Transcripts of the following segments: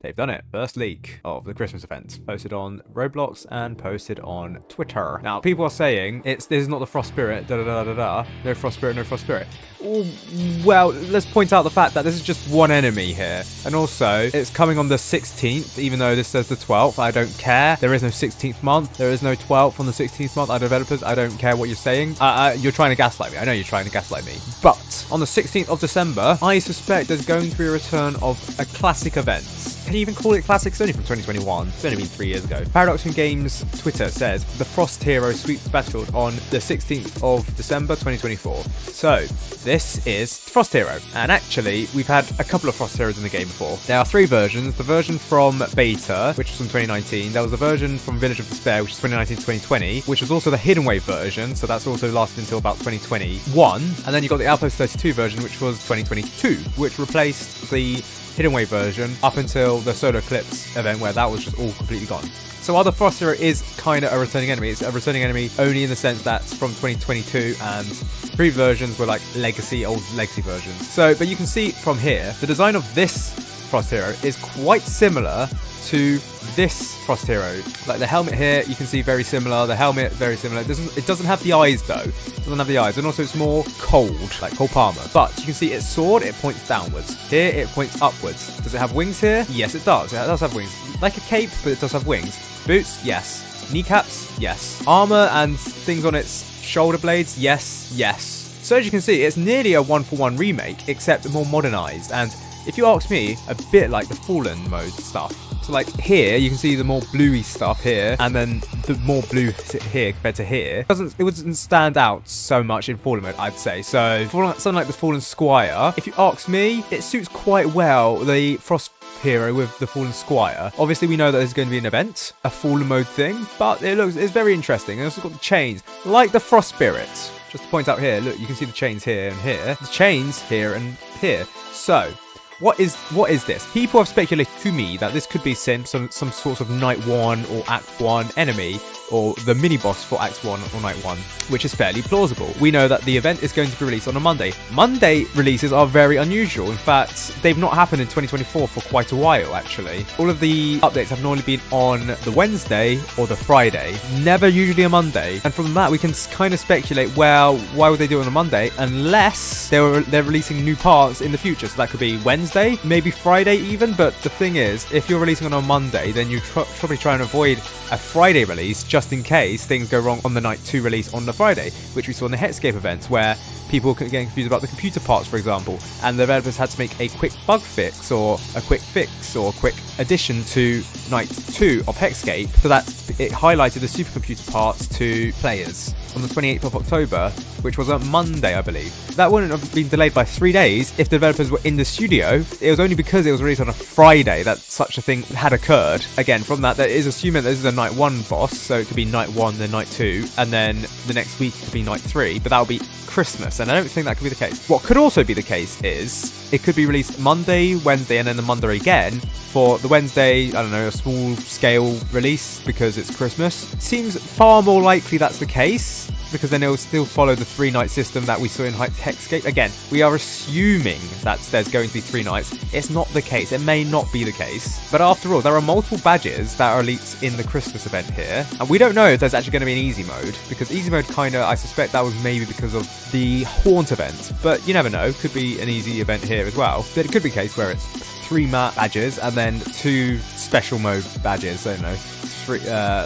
They've done it. First leak of the Christmas event. Posted on Roblox and posted on Twitter. Now, people are saying this is not the Frost Spirit, da-da-da-da-da. No Frost Spirit, no Frost Spirit. Well, let's point out the fact that this is just one enemy here. And also, it's coming on the 16th, even though this says the 12th. I don't care. There is no 16th month. There is no 12th on the 16th month. Our developers, I don't care what you're saying. You're trying to gaslight me. I know you're trying to gaslight me. But on the 16th of December, I suspect there's going to be a return of a classic event. Can you even call it classic? It's only from 2021. It's only been 3 years ago. Paradoxian Games Twitter says the Frost Hero sweeps the battlefield on the 16th of December 2024. So this is Frost Hero. And actually, we've had a couple of Frost Heroes in the game before. There are 3 versions. The version from Beta, which was from 2019. There was a version from Village of Despair, which is 2019 to 2020, which was also the Hidden Wave version. So that's also lasted until about 2021. And then you got the Outpost 32 version, which was 2022, which replaced the Hidden Wave version up until the Solar Eclipse event, where that was just all completely gone. So while the Frost Hero is kind of a returning enemy, it's a returning enemy only in the sense that it's from 2022 and previous versions were like old legacy versions. So, but you can see from here, the design of this Frost Hero is quite similar to this Frost Hero. Like the helmet here, you can see very similar. The helmet, very similar. It doesn't have the eyes though. It doesn't have the eyes. And also it's more cold, like cold armor. But you can see its sword, it points downwards. Here, it points upwards. Does it have wings here? Yes, it does. It does have wings. Like a cape, but it does have wings. Boots? Yes. Kneecaps? Yes. Armor and things on its shoulder blades? Yes. Yes. So as you can see, it's nearly a 1-for-1 remake, except more modernized. And if you ask me, a bit like the Fallen mode stuff. So like here, you can see the more bluey stuff here, and then the more blue here compared to here. It wouldn't stand out so much in Fallen mode, I'd say. So something like the Fallen Squire, if you ask me, it suits quite well the Frost Hero with the Fallen Squire. Obviously, we know that there's going to be an event, a Fallen mode thing, but it's very interesting. And it's also got the chains, like the Frost Spirit. Just to point out here, look, you can see the chains here and here. The chains here and here. So what is this? People have speculated to me that this could be some sort of Night 1 or Act 1 enemy, or the mini-boss for Act 1 or Night 1, which is fairly plausible. We know that the event is going to be released on a Monday. Monday releases are very unusual. In fact, they've not happened in 2024 for quite a while, actually. All of the updates have normally been on the Wednesday or the Friday, never usually a Monday. And from that, we can kind of speculate, well, why would they do it on a Monday? Unless they're releasing new parts in the future. So that could be Wednesday, maybe Friday even. But the thing is, if you're releasing on a Monday, then you probably try and avoid a Friday release, just in case things go wrong on the Night 2 release on the Friday, which we saw in the Hexscape events, where people were getting confused about the computer parts, for example, and the developers had to make a quick bug fix or a quick addition to Night 2 of Hexscape, so that it highlighted the supercomputer parts to players on the 28th of October, which was a Monday, I believe. That wouldn't have been delayed by 3 days if the developers were in the studio. It was only because it was released on a Friday that such a thing had occurred. Again, from that is assuming that this is a Night 1 boss, so it could be Night 1, then Night 2, and then the next week could be Night 3, but that would be Christmas, and I don't think that could be the case. What could also be the case is it could be released Monday, Wednesday, and then the Monday again. For the Wednesday, I don't know, a small scale release because it's Christmas. It seems far more likely that's the case, because then it will still follow the 3-night system that we saw in Hexscape. Again, we are assuming that there's going to be 3 nights. It's not the case. It may not be the case. But after all, there are multiple badges that are leaked in the Christmas event here. And we don't know if there's actually going to be an easy mode, because easy mode I suspect that was maybe because of the Haunt event. But you never know. Could be an easy event here as well. But it could be a case where it's 3 map badges and then 2 special mode badges. I don't know. 3,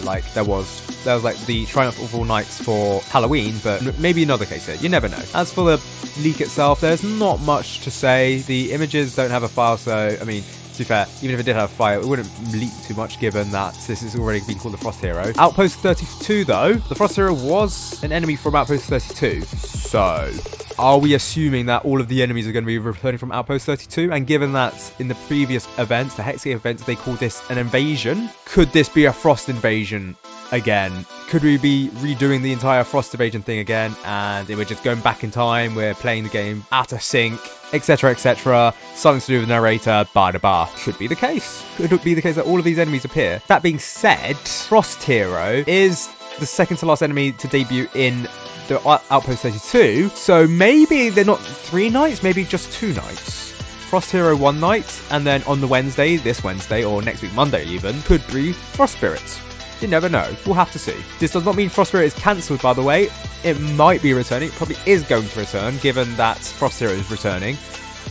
like there was like the Triumph of All Nights for Halloween, but maybe another case here. You never know. As for the leak itself, there's not much to say. The images don't have a file, so I mean, to be fair, even if it did have a file, it wouldn't leak too much given that this is already being called the Frost Hero. Outpost 32 though, the Frost Hero was an enemy from Outpost 32, so are we assuming that all of the enemies are going to be returning from Outpost 32? And given that in the previous events, the Hexscape events, they called this an invasion, could this be a Frost invasion again? Could we be redoing the entire Frost invasion thing again, and we're just going back in time, we're playing the game out of sync, etc, etc, something to do with the narrator, ba-da-ba. Could be the case. Could it be the case that all of these enemies appear? That being said, Frost Hero is the second to last enemy to debut in the Outpost 32, so maybe they're not 3 nights, maybe just 2 nights. Frost Hero one night, and then on the Wednesday, this Wednesday, or next week Monday even, could be Frost Spirits. You never know. We'll have to see. This does not mean Frost Spirit is cancelled, by the way. It might be returning. It probably is going to return, given that Frost Hero is returning.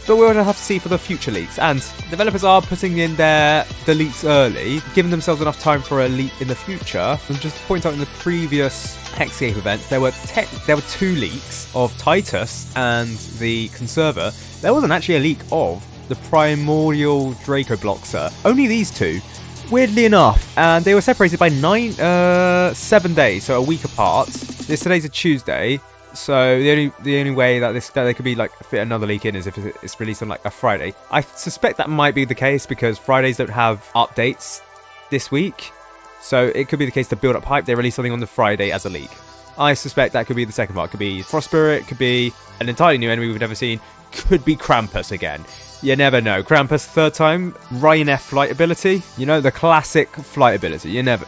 But we're going to have to see for the future leaks. And developers are putting in the leaks early, giving themselves enough time for a leak in the future. And just to point out, in the previous Hexscape events, there were 2 leaks of Titus and the Conserver. There wasn't actually a leak of the Primordial Draco Bloxer. Only these 2. Weirdly enough, and they were separated by 7 days, so a week apart. Today's a Tuesday, so the only way that they could be like fit another leak in is if it's released on like a Friday. I suspect that might be the case because Fridays don't have updates this week, so it could be the case to build up hype. They release something on the Friday as a leak. I suspect that could be the second part. Could be Frost Spirit, could be an entirely new enemy we've never seen, could be Krampus again. You never know. Krampus, 3rd time, Ryanair flight ability. You know, the classic flight ability. You know.